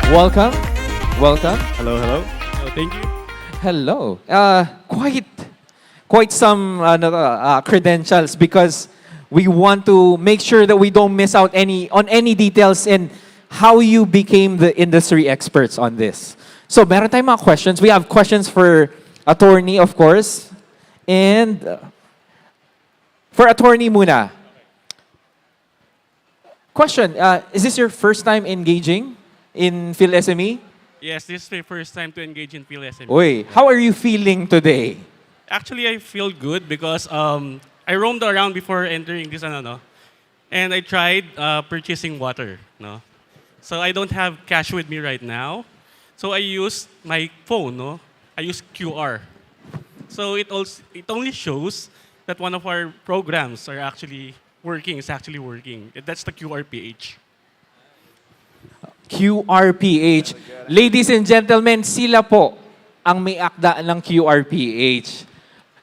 Welcome. Welcome. Hello, hello. Oh, thank you. Hello. Quite some credentials because we want to make sure that we don't miss out on any details in how you became the industry experts on this. So, meron tayong mga questions. We have questions for attorney, of course. And for attorney muna. Question, is this your first time engaging in Phil SME? Yes, this is my first time to engage in PLSME. Oy, how are you feeling today? Actually, I feel good because I roamed around before entering this, and I tried purchasing water, no. So I don't have cash with me right now, so I use my phone, no. I use QR. So it only shows that one of our programs are actually working. It's actually working. That's the QRPH. QRPH. Ladies and gentlemen, sila po ang may akda ng QRPH.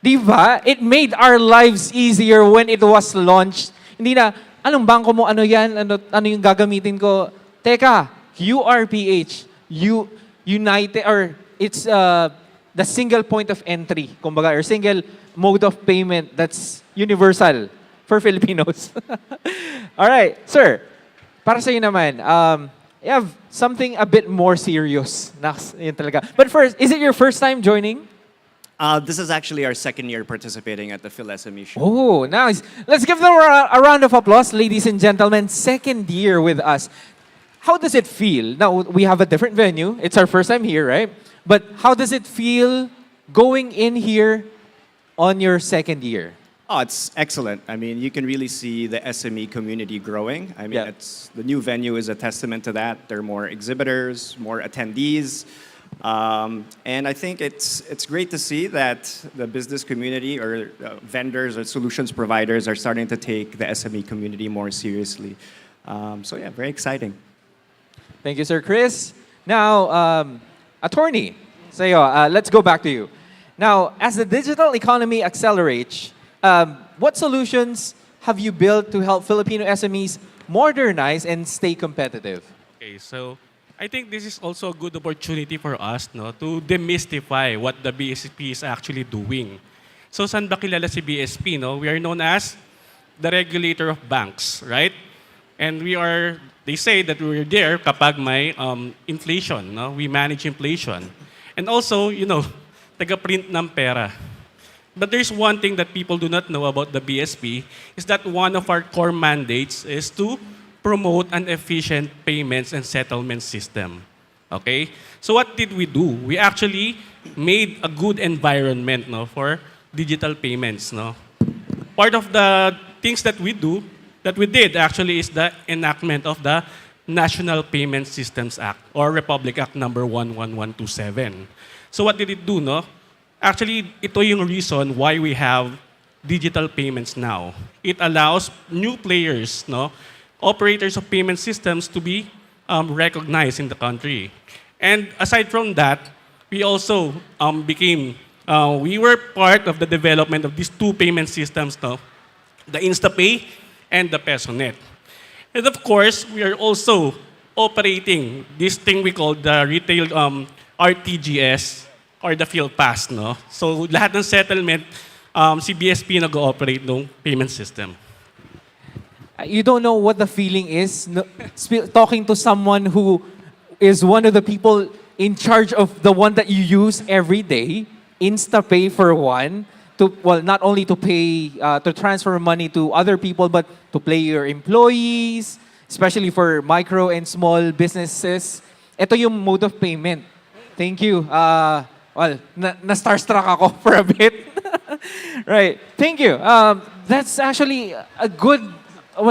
Di ba? It made our lives easier when it was launched. Hindi na, anong bangko mo, ano yan, ano yung gagamitin ko? Teka, QRPH, United, or it's the single point of entry, kumbaga, or single mode of payment that's universal for Filipinos. All right, sir, para sa iyo naman, you have something a bit more serious. Yun talaga. But first, is it your first time joining? This is actually our second year participating at the Phil SME show. Oh, nice. Let's give them a round of applause, ladies and gentlemen. Second year with us. How does it feel? Now, we have a different venue. It's our first time here, right? But how does it feel going in here on your second year? Oh, it's excellent. I mean, you can really see the SME community growing. I mean, Yeah. the new venue is a testament to that. There are more exhibitors, more attendees. And I think it's great to see that the business community or vendors or solutions providers are starting to take the SME community more seriously. So yeah, very exciting. Thank you, Sir Chris. Now, attorney, sa'yo, let's go back to you. Now, as the digital economy accelerates, what solutions have you built to help Filipino SMEs modernize and stay competitive? Okay, so I think this is also a good opportunity for us, no, to demystify what the BSP is actually doing. So saan ba kilala si BSP, no? We are known as the regulator of banks, right? And they say that we're there kapag may inflation, no? We manage inflation. And also, taga-print ng pera. But there's one thing that people do not know about the BSP is that one of our core mandates is to promote an efficient payments and settlement system. Okay? So what did we do? We actually made a good environment, no, for digital payments, no. Part of the things that we did actually is the enactment of the National Payment Systems Act or Republic Act number 11127. So what did it do, no? Actually, ito yung reason why we have digital payments now. It allows new players, no, operators of payment systems to be recognized in the country. And aside from that, we also we were part of the development of these two payment systems, no, the InstaPay and the PesoNet. And of course, we are also operating this thing we call the retail RTGS or the PhilPass, no? So lahat ng settlement, si BSP nag-ooperate ng payment system. You don't know what the feeling is talking to someone who is one of the people in charge of the one that you use every day, InstaPay for one, not only to pay, to transfer money to other people, but to pay your employees, especially for micro and small businesses. Ito yung mode of payment. Thank you. Na-starstruck ako for a bit. Right. Thank you. That's actually a good,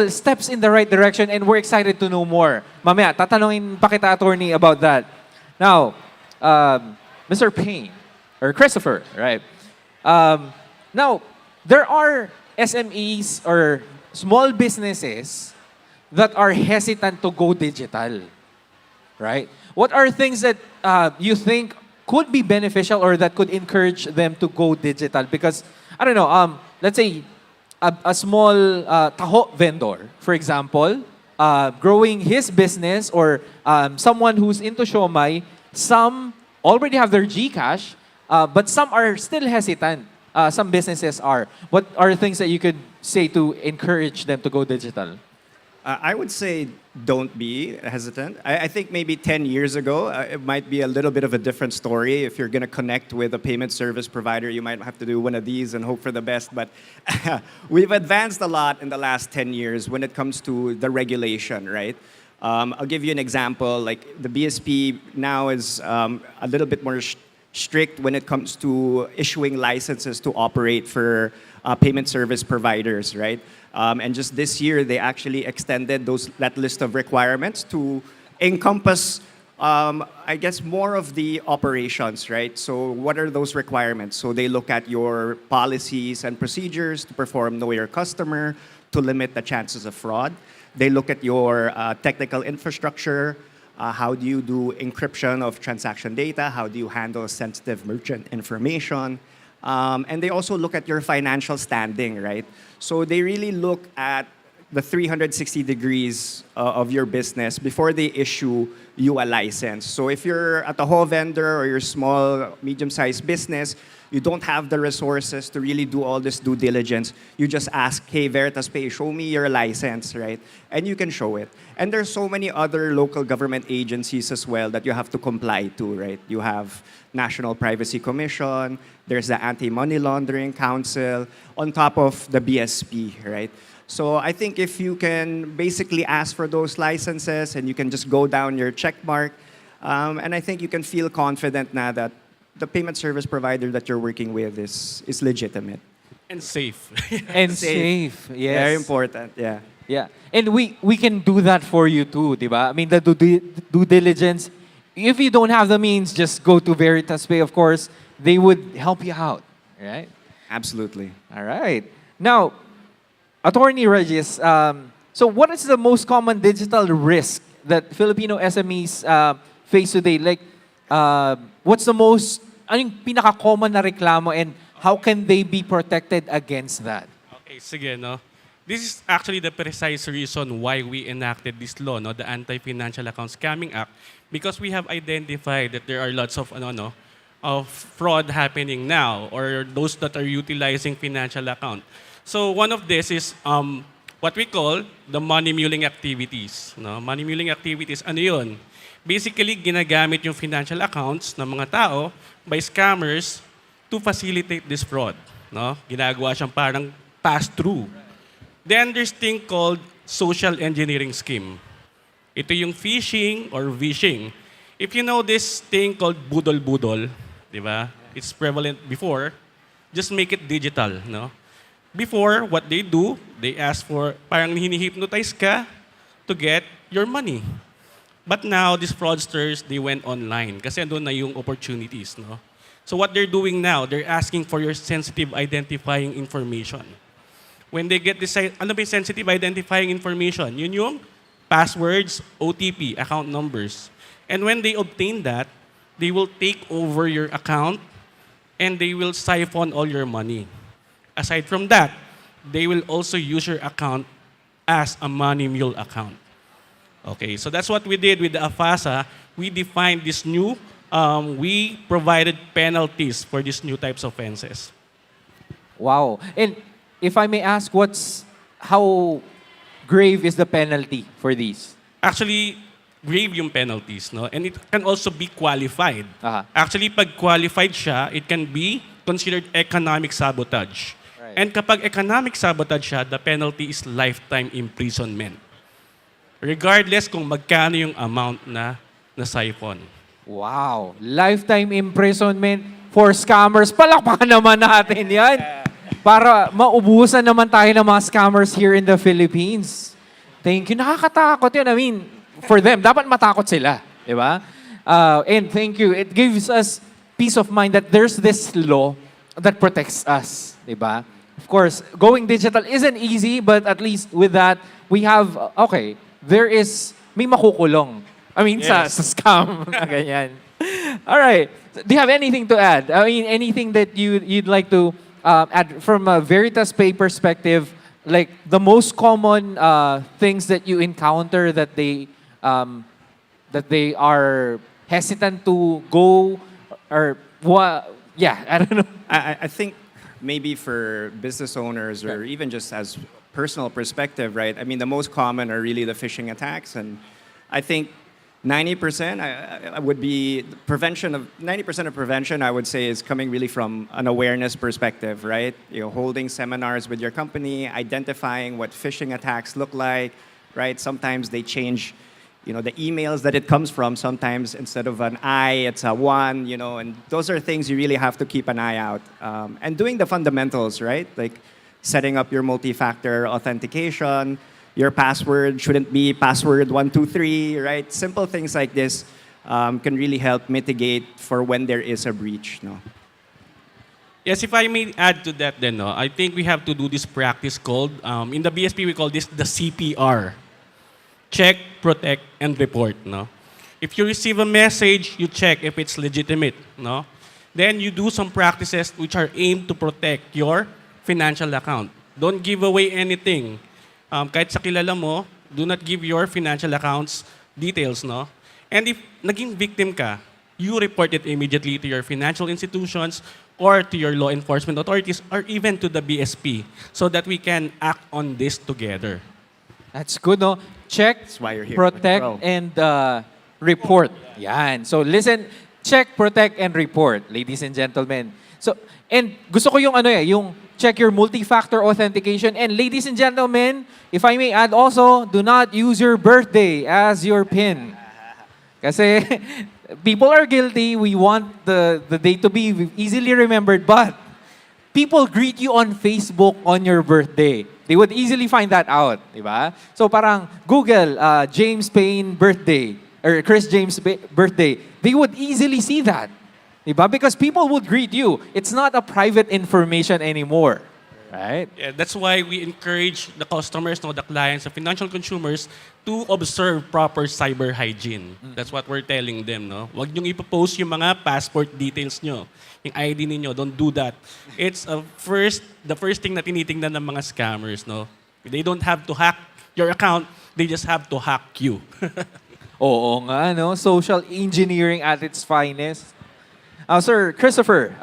steps in the right direction and we're excited to know more. Mamaya, tatanungin pa kita, attorney, about that. Now, Mr. Payne, or Christopher, right? Now, there are SMEs or small businesses that are hesitant to go digital, right? What are things that you think could be beneficial or that could encourage them to go digital? Because, I don't know, let's say a small taho vendor, for example, growing his business, or someone who's into Siomai, some already have their GCash, but some are still hesitant. Some businesses are. What are things that you could say to encourage them to go digital? I would say don't be hesitant. I think maybe 10 years ago, it might be a little bit of a different story. If you're going to connect with a payment service provider, you might have to do one of these and hope for the best. But we've advanced a lot in the last 10 years when it comes to the regulation, right? I'll give you an example. Like the BSP now is a little bit more strict when it comes to issuing licenses to operate for payment service providers, right? And just this year, they actually extended that list of requirements to encompass, I guess, more of the operations, right? So what are those requirements? So they look at your policies and procedures to perform Know Your Customer, to limit the chances of fraud. They look at your technical infrastructure. How do you do encryption of transaction data? How do you handle sensitive merchant information? And they also look at your financial standing, right? So they really look at the 360 degrees of your business before they issue you a license. So if you're at a whole vendor or you're small, medium-sized business, you don't have the resources to really do all this due diligence. You just ask, hey, VeritasPay, show me your license, right? And you can show it. And there's so many other local government agencies as well that you have to comply to, right? You have National Privacy Commission, there's the Anti-Money Laundering Council, on top of the BSP, right? So I think if you can basically ask for those licenses and you can just go down your check mark, and I think you can feel confident now that the payment service provider that you're working with is legitimate. And safe. And safe, yes. Very important, yeah. Yeah. And we can do that for you too, di ba? I mean, the due diligence, if you don't have the means, just go to VeritasPay, of course. They would help you out, right? Absolutely. All right. Now, Attorney Regis, so what is the most common digital risk that Filipino SMEs face today? Like, what's the most, ano yung pinaka-common na reklamo, and how can they be protected against that? Okay, sige, no? This is actually the precise reason why we enacted this law, no, the Anti-Financial Account Scamming Act, because we have identified that there are lots of of fraud happening now, or those that are utilizing financial account. So one of this is what we call the money muling activities. No? Money muling activities, ano yun? Basically, ginagamit yung financial accounts ng mga tao by scammers to facilitate this fraud. No? Ginagawa siyang parang pass-through. Then there's thing called social engineering scheme. Ito yung phishing or vishing. If you know this thing called budol-budol, di ba? It's prevalent before. Just make it digital, no? Before, what they do, they ask for, parang hini-hypnotize ka to get your money. But now, these fraudsters, they went online kasi andun na yung opportunities, no? So what they're doing now, they're asking for your sensitive identifying information. When they get this, ano ba yung sensitive identifying information? Yun yung passwords, OTP, account numbers. And when they obtain that, they will take over your account and they will siphon all your money. Aside from that, they will also use your account as a money mule account. Okay, so that's what we did with the AFASA. We defined this new, we provided penalties for these new types of offenses. Wow. And if I may ask, how grave is the penalty for these? Actually, grave yung penalties, no? And it can also be qualified. Aha. Actually, pag qualified siya, it can be considered economic sabotage. Right. And kapag economic sabotage siya, the penalty is lifetime imprisonment. Regardless kung magkano yung amount na siphon. Wow. Lifetime imprisonment for scammers. Palakpakan naman natin yan. Para maubusan naman tayo ng mga scammers here in the Philippines. Thank you. Nakakatakot yun. I mean, for them, dapat matakot sila. Di ba? And thank you. It gives us peace of mind that there's this law that protects us. Di ba? Of course, going digital isn't easy, but at least with that, we have, okay, may makukulong. I mean, Yes. sa scam na ganyan. All right. Do you have anything to add? I mean, anything that you'd like to add from a VeritasPay perspective? like the most common things that you encounter that they are hesitant to go or what? Yeah, I don't know. I think maybe for business owners or even just as personal perspective, right? I mean, the most common are really the phishing attacks, and I think 90% I would be prevention of 90% of prevention. I would say is coming really from an awareness perspective, right? Holding seminars with your company, identifying what phishing attacks look like, right? Sometimes they change the emails that it comes from. Sometimes instead of an I, it's a one, and those are things you really have to keep an eye out. And doing the fundamentals, right? Like setting up your multi-factor authentication, your password shouldn't be password 123, right? Simple things like this can really help mitigate for when there is a breach, no? Yes, if I may add to that then, no, I think we have to do this practice called, in the BSP we call this the CPR. Check, protect, and report, no? If you receive a message, you check if it's legitimate, no? Then you do some practices which are aimed to protect your financial account. Don't give away anything. Kahit sa kilala mo, do not give your financial accounts details, no? And if naging victim ka, you report it immediately to your financial institutions or to your law enforcement authorities or even to the BSP so that we can act on this together. That's good, no? Check, That's why you're here. protect, Bro. and report. Yan. So listen, check, protect, and report, ladies and gentlemen. So, and gusto ko yung check your multi-factor authentication. And ladies and gentlemen, if I may add also, do not use your birthday as your PIN. Kasi people are guilty. We want the day to be easily remembered, but people greet you on Facebook on your birthday. They would easily find that out, di ba? So parang Google James Payne birthday or Chris James birthday. They would easily see that, di ba? Because people would greet you. It's not a private information anymore, right? Yeah, that's why we encourage the customers, no, the clients, the financial consumers to observe proper cyber hygiene. That's what we're telling them, no? Huwag niyong ipopost yung mga passport details nyo, yung ID ninyo. Don't do that. It's the first thing na tinitingnan ng mga scammers, no? They don't have to hack your account, they just have to hack you. Oo nga, no? Social engineering at its finest. Sir Christopher,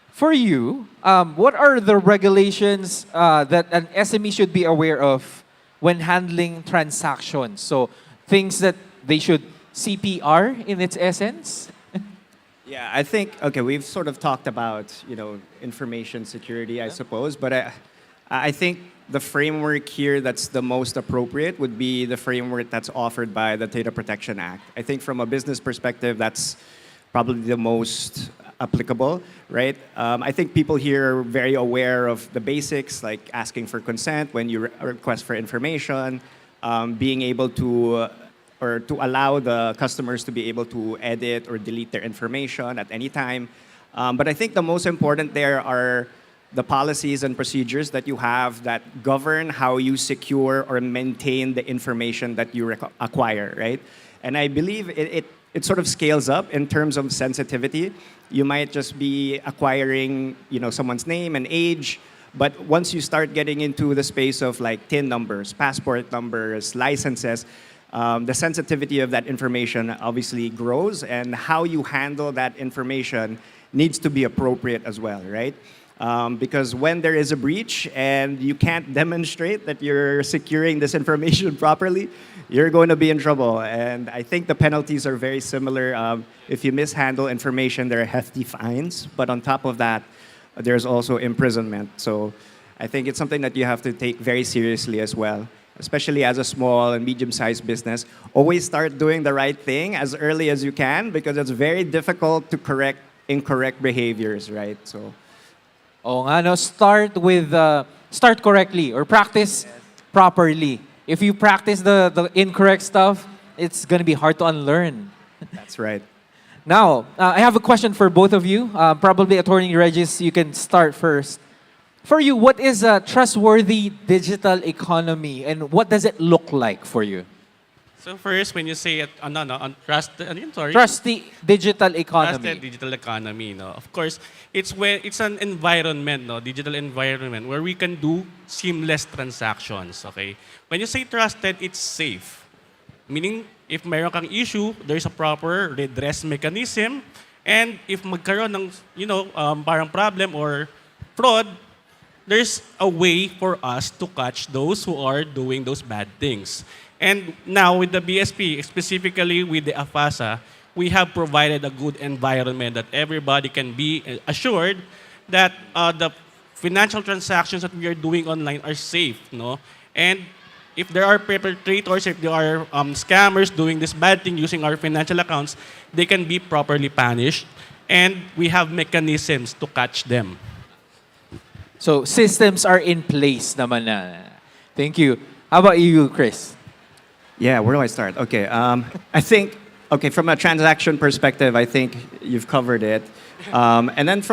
for you, what are the regulations that an SME should be aware of when handling transactions? So things that they should CPR in its essence? Yeah, I think, okay, we've sort of talked about, information security, I suppose, but I think the framework here that's the most appropriate would be the framework that's offered by the Data Protection Act. I think from a business perspective, that's probably the most applicable, right? I think people here are very aware of the basics, like asking for consent when you request for information, being able to or to allow the customers to be able to edit or delete their information at any time. But I think the most important there are the policies and procedures that you have that govern how you secure or maintain the information that you acquire, right? And I believe it sort of scales up in terms of sensitivity. You might just be acquiring, someone's name and age, but once you start getting into the space of like TIN numbers, passport numbers, licenses, the sensitivity of that information obviously grows, and how you handle that information needs to be appropriate as well, right? Because when there is a breach and you can't demonstrate that you're securing this information properly, you're going to be in trouble. And I think the penalties are very similar. If you mishandle information, there are hefty fines. But on top of that, there's also imprisonment. So I think it's something that you have to take very seriously as well, especially as a small and medium-sized business. Always start doing the right thing as early as you can, because it's very difficult to correct incorrect behaviors, right? So. Oo nga, no? Start correctly or practice properly. If you practice the incorrect stuff, it's going to be hard to unlearn. That's right. Now, I have a question for both of you. Probably Attorney Regis, you can start first. For you, what is a trustworthy digital economy and what does it look like for you? So first, when you say it, on trust, ano yun, sorry? Trusty digital economy. Trusted digital economy, no? Of course, it's an environment, no? Digital environment where we can do seamless transactions, okay? When you say trusted, it's safe. Meaning, if mayroon kang issue, there's a proper redress mechanism. And if magkaroon ng, parang problem or fraud, there's a way for us to catch those who are doing those bad things. And now with the BSP, specifically with the AFASA, we have provided a good environment that everybody can be assured that the financial transactions that we are doing online are safe, no? And if there are perpetrators, if there are scammers doing this bad thing using our financial accounts, they can be properly punished, and we have mechanisms to catch them. So systems are in place naman na. Thank you. How about you, Chris? Yeah, where do I start? Okay, I think, from a transaction perspective, I think you've covered it. And then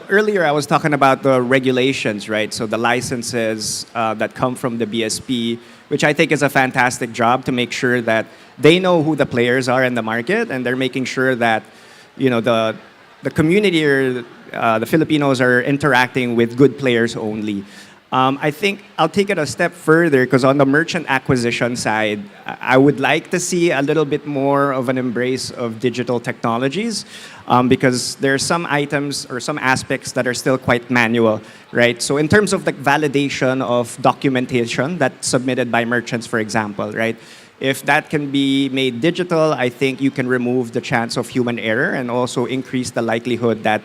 earlier I was talking about the regulations, right? So the licenses that come from the BSP, which I think is a fantastic job to make sure that they know who the players are in the market, and they're making sure that, the community or the Filipinos are interacting with good players only. I think I'll take it a step further, because on the merchant acquisition side, I would like to see a little bit more of an embrace of digital technologies, because there are some items or some aspects that are still quite manual, right? So in terms of the validation of documentation that's submitted by merchants, for example, right? If that can be made digital, I think you can remove the chance of human error and also increase the likelihood that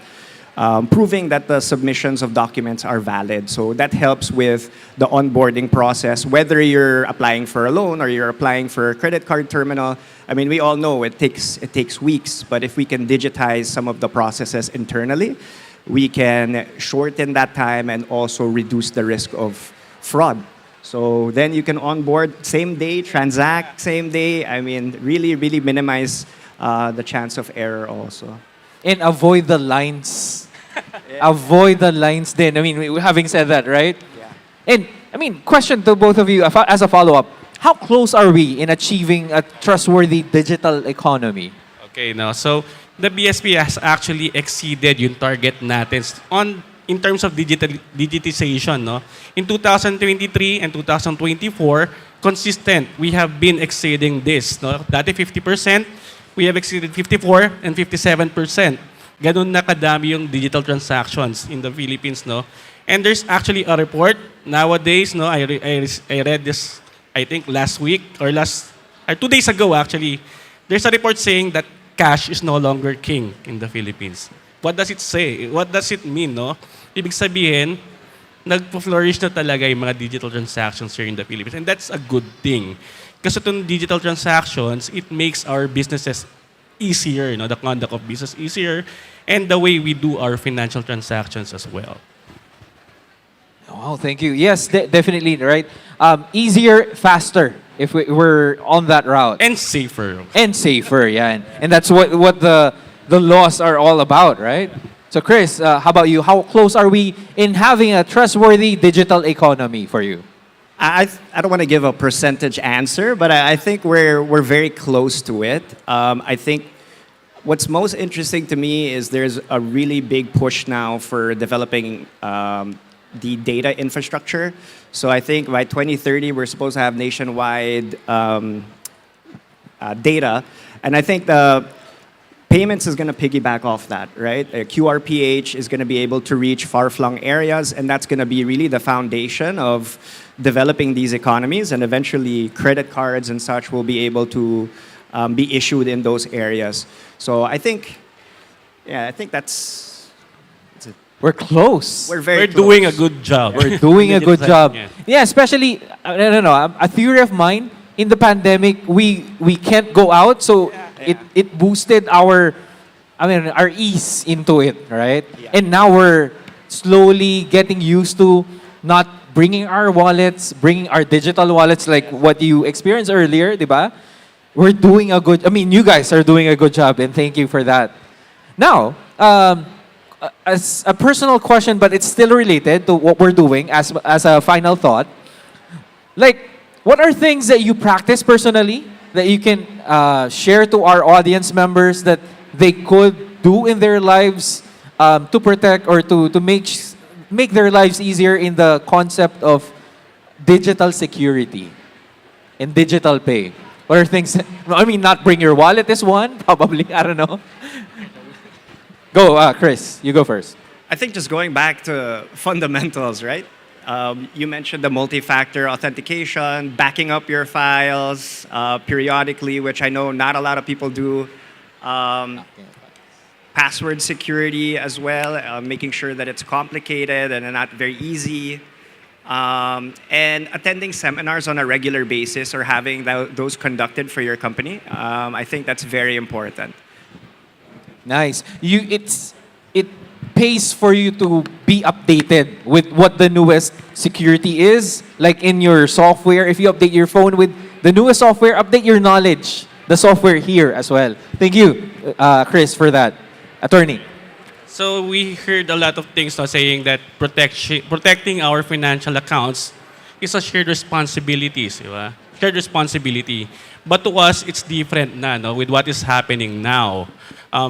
proving that the submissions of documents are valid. So that helps with the onboarding process, whether you're applying for a loan or you're applying for a credit card terminal. I mean, we all know it takes weeks, but if we can digitize some of the processes internally, we can shorten that time and also reduce the risk of fraud. So then you can onboard same day, transact same day. I mean, really, really minimize the chance of error also. And avoid the lines. Avoid the lines then. I mean, having said that, right? Yeah. And, I mean, question to both of you as a follow-up. How close are we in achieving a trustworthy digital economy? Okay, now, so the BSP has actually exceeded yung target natin in terms of digitization, no? In 2023 and 2024, consistent, we have been exceeding this, no? Dati 50%, we have exceeded 54 and 57%. Ganun na kadami yung digital transactions in the Philippines, no? And there's actually a report nowadays, no? I read this, I think last week or 2 days ago actually. There's a report saying that cash is no longer king in the Philippines. What does it say? What does it mean, no? Ibig sabihin, nagpo-flourish na talaga yung mga digital transactions here in the Philippines. And that's a good thing. Kasi itong digital transactions, it makes our businesses easier, the conduct of business easier, and the way we do our financial transactions as well. Oh, thank you. Yes, definitely, right? Easier, faster, if we're on that route. And safer. And safer, yeah. And that's what the laws are all about, right? So Chris, how about you? How close are we in having a trustworthy digital economy for you? I don't want to give a percentage answer, but I think we're very close to it. I think what's most interesting to me is there's a really big push now for developing the data infrastructure. So I think by 2030 we're supposed to have nationwide data, and I think the payments is going to piggyback off that, right? QRPH is going to be able to reach far-flung areas, and that's going to be really the foundation of developing these economies, and eventually credit cards and such will be able to be issued in those areas. So I think that's it. We're close. We're doing a good job. We're doing a good job. Yeah, especially, I don't know, a theory of mine, in the pandemic, we can't go out, so it boosted our ease into it, right? Yeah. And now we're slowly getting used to not bringing our wallets, bringing our digital wallets like what you experienced earlier, di ba? We're doing you guys are doing a good job, and thank you for that. Now, as a personal question, but it's still related to what we're doing as a final thought. Like, what are things that you practice personally that you can share to our audience members that they could do in their lives to protect or to make their lives easier in the concept of digital security and digital pay? What are things? I mean, not bring your wallet is one, probably. I don't know. Go, Chris. You go first. I think just going back to fundamentals, right? You mentioned the multi-factor authentication, backing up your files periodically, which I know not a lot of people do. Password security as well, making sure that it's complicated and not very easy. And attending seminars on a regular basis or having those conducted for your company. I think that's very important. Nice. It pays for you to be updated with what the newest security is. Like in your software, if you update your phone with the newest software, update your knowledge, the software here as well. Thank you, Chris, for that. Attorney. So we heard a lot of things now saying that protecting our financial accounts is a shared responsibility, di ba? Shared responsibility. But to us, it's different na, no, with what is happening now.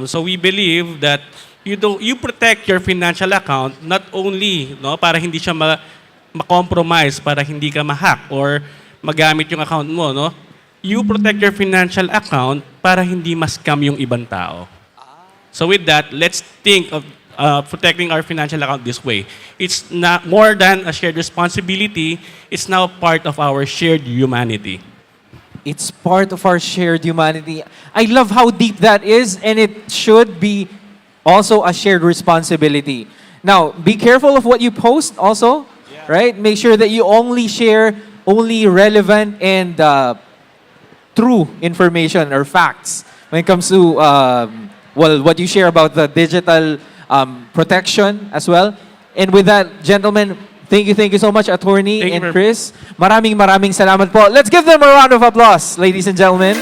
So we believe that you protect your financial account not only no para hindi siya ma-compromise, para hindi ka ma-hack or magamit yung account mo, no? You protect your financial account para hindi ma-scam yung ibang tao. So with that, let's think of protecting our financial account this way. It's not more than a shared responsibility. It's now part of our shared humanity. It's part of our shared humanity. I love how deep that is, and it should be also a shared responsibility. Now, be careful of what you post also, right? Make sure that you only share only relevant and true information or facts when it comes to what you share about the digital protection as well. And with that, gentlemen, thank you so much, Attorney and Chris. Maraming salamat po. Let's give them a round of applause, ladies and gentlemen.